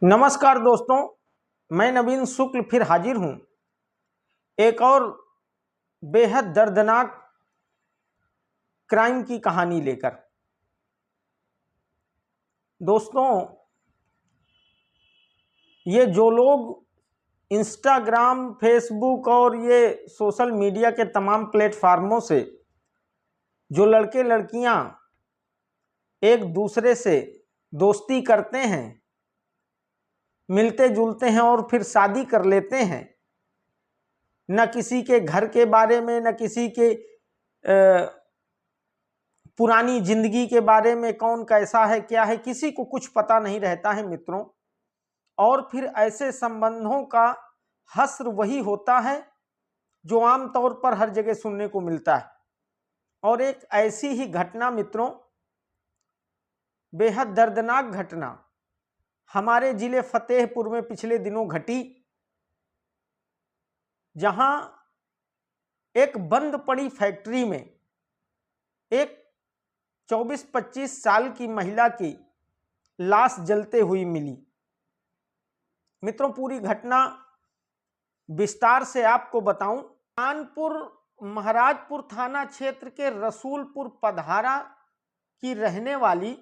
नमस्कार दोस्तों, मैं नवीन शुक्ल फिर हाजिर हूं एक और बेहद दर्दनाक क्राइम की कहानी लेकर। दोस्तों, ये जो लोग इंस्टाग्राम, फेसबुक और ये सोशल मीडिया के तमाम प्लेटफार्मों से जो लड़के लड़कियां एक दूसरे से दोस्ती करते हैं, मिलते जुलते हैं और फिर शादी कर लेते हैं, न किसी के घर के बारे में, न किसी के पुरानी जिंदगी के बारे में, कौन कैसा है क्या है, किसी को कुछ पता नहीं रहता है मित्रों। और फिर ऐसे संबंधों का हश्र वही होता है जो आमतौर पर हर जगह सुनने को मिलता है। और एक ऐसी ही घटना मित्रों, बेहद दर्दनाक घटना हमारे जिले फतेहपुर में पिछले दिनों घटी, जहां एक बंद पड़ी फैक्ट्री में एक 24-25 साल की महिला की लाश जलते हुई मिली। मित्रों, पूरी घटना विस्तार से आपको बताऊं। कानपुर महाराजपुर थाना क्षेत्र के रसूलपुर पधारा की रहने वाली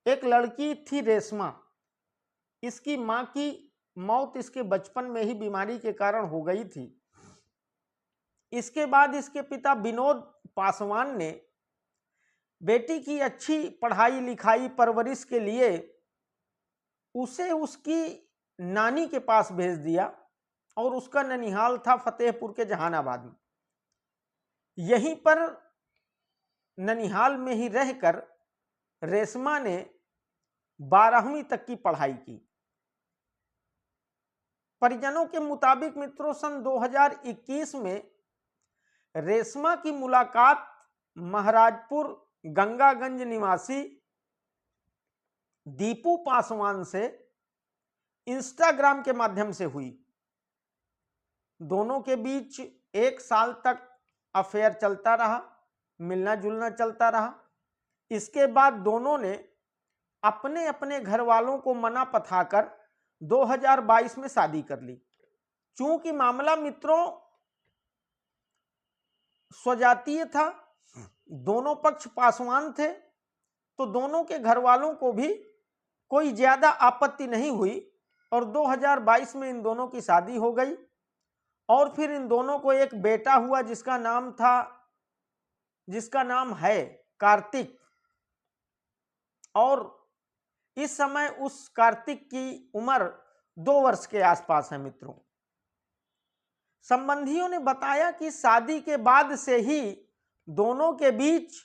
एक लड़की थी रेशमा। इसकी मां की मौत इसके बचपन में ही बीमारी के कारण हो गई थी। इसके बाद इसके पिता विनोद पासवान ने बेटी की अच्छी पढ़ाई लिखाई परवरिश के लिए उसे उसकी नानी के पास भेज दिया और उसका ननिहाल था फतेहपुर के जहानाबाद में। यहीं पर ननिहाल में ही रहकर रेशमा ने 12वीं तक की पढ़ाई की। परिजनों के मुताबिक मित्रों, सन 2021 में रेशमा की मुलाकात महाराजपुर गंगागंज निवासी दीपू पासवान से इंस्टाग्राम के माध्यम से हुई। दोनों के बीच 1 साल तक अफेयर चलता रहा, मिलना जुलना चलता रहा। इसके बाद दोनों ने अपने अपने घर वालों को मना पथाकर 2022 में शादी कर ली। चूंकि मामला मित्रों स्वजातीय था, दोनों पक्ष पासवान थे, तो दोनों के घर वालों को भी कोई ज्यादा आपत्ति नहीं हुई और 2022 में इन दोनों की शादी हो गई। और फिर इन दोनों को एक बेटा हुआ जिसका नाम है कार्तिक। और इस समय उस कार्तिक की उम्र 2 वर्ष के आसपास है मित्रों। संबंधियों ने बताया कि शादी के बाद से ही दोनों के बीच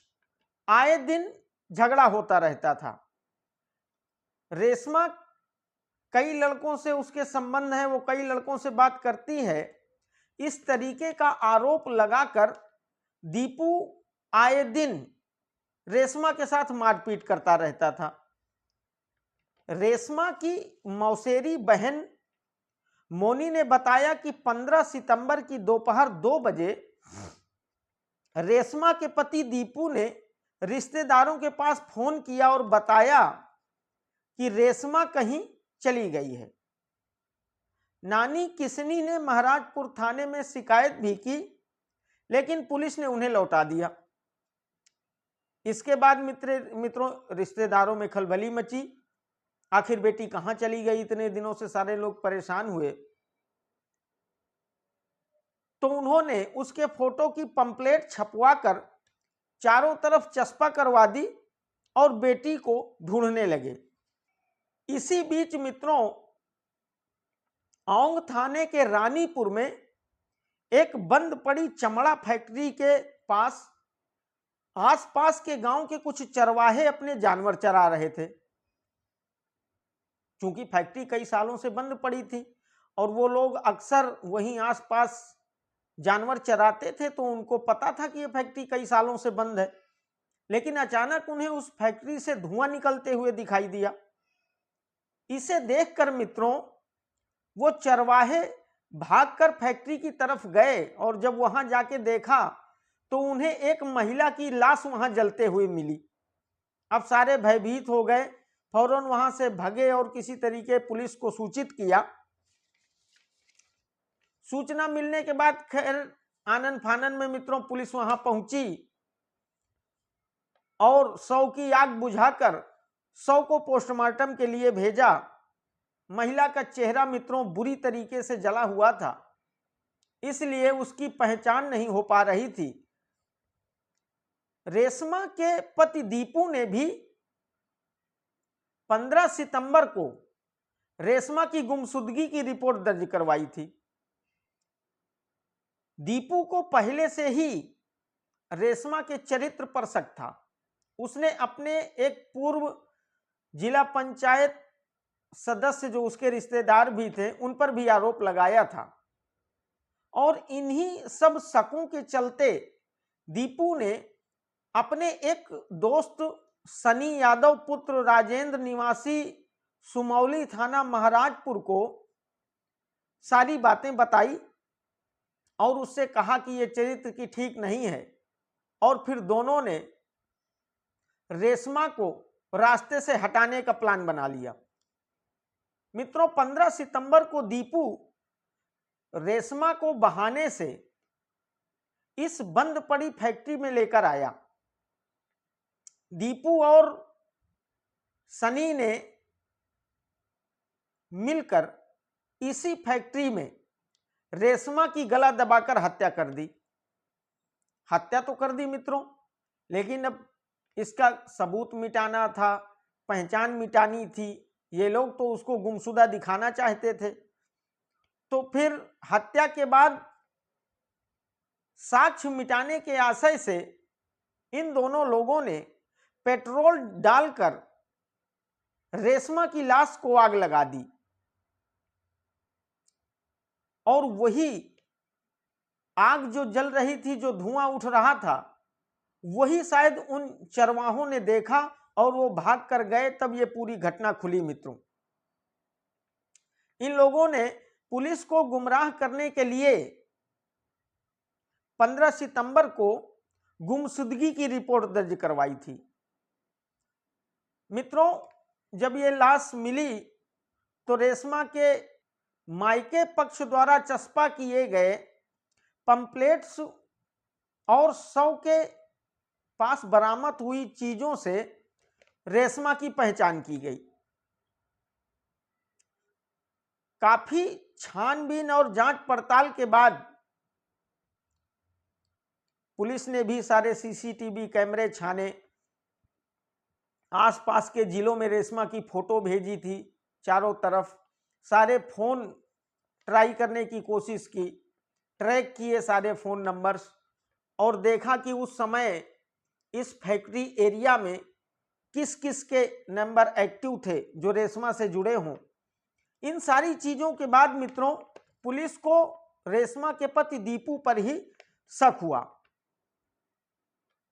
आए दिन झगड़ा होता रहता था। रेशमा कई लड़कों से उसके संबंध है, वो कई लड़कों से बात करती है, इस तरीके का आरोप लगाकर दीपू आए दिन रेशमा के साथ मारपीट करता रहता था। रेशमा की मौसेरी बहन मोनी ने बताया कि 15 सितंबर की दोपहर 2 बजे रेशमा के पति दीपू ने रिश्तेदारों के पास फोन किया और बताया कि रेशमा कहीं चली गई है। नानी किसनी ने महाराजपुर थाने में शिकायत भी की, लेकिन पुलिस ने उन्हें लौटा दिया। इसके बाद मित्रों रिश्तेदारों में खलबली मची। आखिर बेटी कहां चली गई, इतने दिनों से सारे लोग परेशान हुए। तो उन्होंने उसके फोटो की पंपलेट छपवाकर चारों तरफ चस्पा करवा दी और बेटी को ढूंढने लगे। इसी बीच मित्रों औंग थाने के रानीपुर में एक बंद पड़ी चमड़ा फैक्ट्री के पास आसपास के गांव के कुछ चरवाहे अपने जानवर चरा रहे थे। चूंकि फैक्ट्री कई सालों से बंद पड़ी थी और वो लोग अक्सर वहीं आसपास जानवर चराते थे, तो उनको पता था कि ये फैक्ट्री कई सालों से बंद है। लेकिन अचानक उन्हें उस फैक्ट्री से धुआं निकलते हुए दिखाई दिया। इसे देखकर मित्रों वो चरवाहे भागकर फैक्ट्री की तरफ गए और जब वहां जाके देखा तो उन्हें एक महिला की लाश वहां जलते हुए मिली। अब सारे भयभीत हो गए। फौरन वहां से भगे और किसी तरीके पुलिस को सूचित किया। सूचना मिलने के बाद खैर आनन फानन में मित्रों पुलिस वहां पहुंची और शव की आग बुझाकर शव को पोस्टमार्टम के लिए भेजा। महिला का चेहरा मित्रों बुरी तरीके से जला हुआ था, इसलिए उसकी पहचान नहीं हो पा रही थी। रेशमा के पति दीपू ने भी 15 सितंबर को रेशमा की गुमशुदगी की रिपोर्ट दर्ज करवाई थी। दीपू को पहले से ही रेशमा के चरित्र पर शक था। उसने अपने एक पूर्व जिला पंचायत सदस्य जो उसके रिश्तेदार भी थे उन पर भी आरोप लगाया था और इन्हीं सब शकों के चलते दीपू ने अपने एक दोस्त सनी यादव पुत्र राजेंद्र निवासी सुमौली थाना महाराजपुर को सारी बातें बताई और उससे कहा कि ये चरित्र की ठीक नहीं है और फिर दोनों ने रेशमा को रास्ते से हटाने का प्लान बना लिया। मित्रों 15 सितंबर को दीपू रेशमा को बहाने से इस बंद पड़ी फैक्ट्री में लेकर आया। दीपू और सनी ने मिलकर इसी फैक्ट्री में रेशमा की गला दबाकर हत्या कर दी। हत्या तो कर दी मित्रों, लेकिन अब इसका सबूत मिटाना था, पहचान मिटानी थी। ये लोग तो उसको गुमशुदा दिखाना चाहते थे। तो फिर हत्या के बाद साक्ष्य मिटाने के आशय से इन दोनों लोगों ने पेट्रोल डालकर रेशमा की लाश को आग लगा दी और वही आग जो जल रही थी, जो धुआं उठ रहा था, वही शायद उन चरवाहों ने देखा और वो भाग कर गए। तब ये पूरी घटना खुली मित्रों। इन लोगों ने पुलिस को गुमराह करने के लिए 15 सितंबर को गुमशुदगी की रिपोर्ट दर्ज करवाई थी। मित्रों जब ये लाश मिली तो रेशमा के मायके पक्ष द्वारा चस्पा किए गए पंपलेट्स और शव के पास बरामद हुई चीजों से रेशमा की पहचान की गई। काफी छानबीन और जांच पड़ताल के बाद पुलिस ने भी सारे सीसीटीवी कैमरे छाने, आसपास के जिलों में रेशमा की फोटो भेजी थी, चारों तरफ सारे फोन ट्राई करने की कोशिश की, ट्रैक किए सारे फोन नंबर्स और देखा कि उस समय इस फैक्ट्री एरिया में किस किस के नंबर एक्टिव थे जो रेशमा से जुड़े हों। इन सारी चीजों के बाद मित्रों पुलिस को रेशमा के पति दीपू पर ही शक हुआ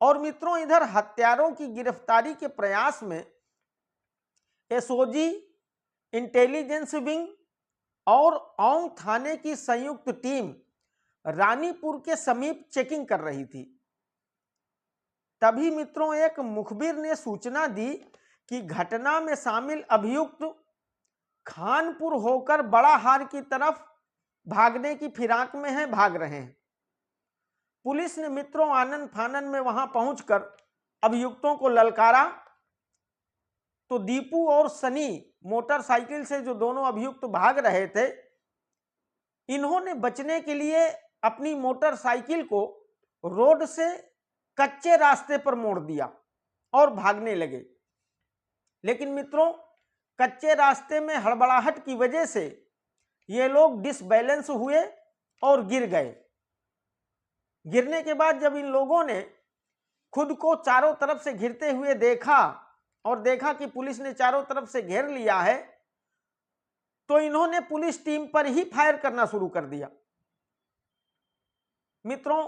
और मित्रों इधर हत्यारों की गिरफ्तारी के प्रयास में एसओजी, इंटेलिजेंस विंग और औंग थाने की संयुक्त टीम रानीपुर के समीप चेकिंग कर रही थी। तभी मित्रों एक मुखबिर ने सूचना दी कि घटना में शामिल अभियुक्त खानपुर होकर बड़ा हार की तरफ भागने की फिराक में हैं, भाग रहे हैं। पुलिस ने मित्रों आनन फानन में वहां पहुंचकर अभियुक्तों को ललकारा तो दीपू और सनी मोटरसाइकिल से जो दोनों अभियुक्त भाग रहे थे, इन्होंने बचने के लिए अपनी मोटरसाइकिल को रोड से कच्चे रास्ते पर मोड़ दिया और भागने लगे। लेकिन मित्रों कच्चे रास्ते में हड़बड़ाहट की वजह से ये लोग डिसबैलेंस हुए और गिर गए। गिरने के बाद जब इन लोगों ने खुद को चारों तरफ से घिरते हुए देखा और देखा कि पुलिस ने चारों तरफ से घेर लिया है, तो इन्होंने पुलिस टीम पर ही फायर करना शुरू कर दिया। मित्रों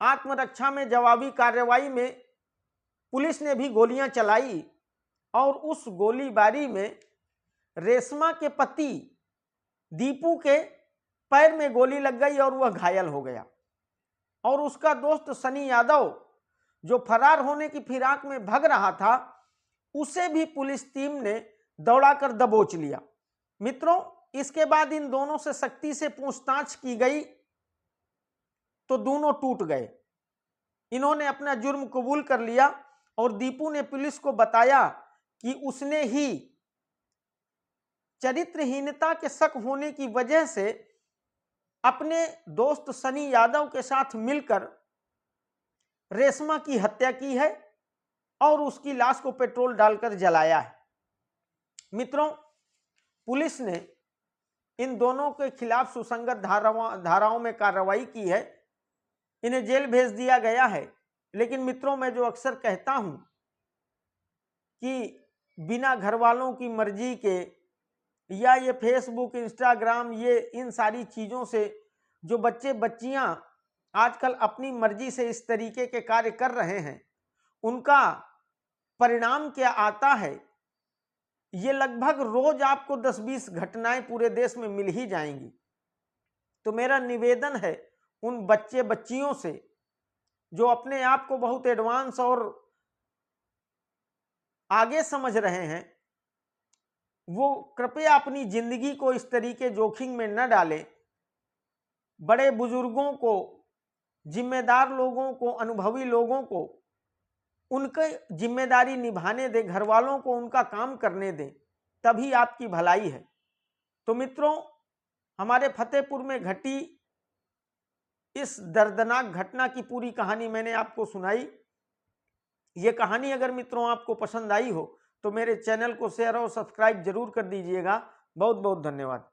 आत्मरक्षा में जवाबी कार्रवाई में पुलिस ने भी गोलियां चलाई और उस गोलीबारी में रेशमा के पति दीपू के पैर में गोली लग गई और वह घायल हो गया और उसका दोस्त सनी यादव जो फरार होने की फिराक में भाग रहा था, उसे भी पुलिस टीम ने दौड़ाकर दबोच लिया। मित्रों, इसके बाद इन दोनों से सख्ती से पूछताछ की गई तो दोनों टूट गए। इन्होंने अपना जुर्म कबूल कर लिया और दीपू ने पुलिस को बताया कि उसने ही चरित्रहीनता के शक होने की वजह से अपने दोस्त सनी यादव के साथ मिलकर रेशमा की हत्या की है और उसकी लाश को पेट्रोल डालकर जलाया है। मित्रों, पुलिस ने इन दोनों के खिलाफ सुसंगत धाराओं में कार्रवाई की है। इन्हें जेल भेज दिया गया है। लेकिन मित्रों, मैं जो अक्सर कहता हूं कि बिना घर वालों की मर्जी के या ये फेसबुक, इंस्टाग्राम, ये इन सारी चीज़ों से जो बच्चे बच्चियां आजकल अपनी मर्जी से इस तरीके के कार्य कर रहे हैं, उनका परिणाम क्या आता है, ये लगभग रोज आपको 10-20 घटनाएं पूरे देश में मिल ही जाएंगी। तो मेरा निवेदन है उन बच्चे बच्चियों से जो अपने आप को बहुत एडवांस और आगे समझ रहे हैं, वो कृपया अपनी जिंदगी को इस तरीके जोखिम में न डालें। बड़े बुजुर्गों को, जिम्मेदार लोगों को, अनुभवी लोगों को उनकी जिम्मेदारी निभाने दें, घर वालों को उनका काम करने दें, तभी आपकी भलाई है। तो मित्रों, हमारे फतेहपुर में घटी इस दर्दनाक घटना की पूरी कहानी मैंने आपको सुनाई। ये कहानी अगर मित्रों आपको पसंद आई हो तो मेरे चैनल को शेयर और सब्सक्राइब जरूर कर दीजिएगा। बहुत बहुत धन्यवाद।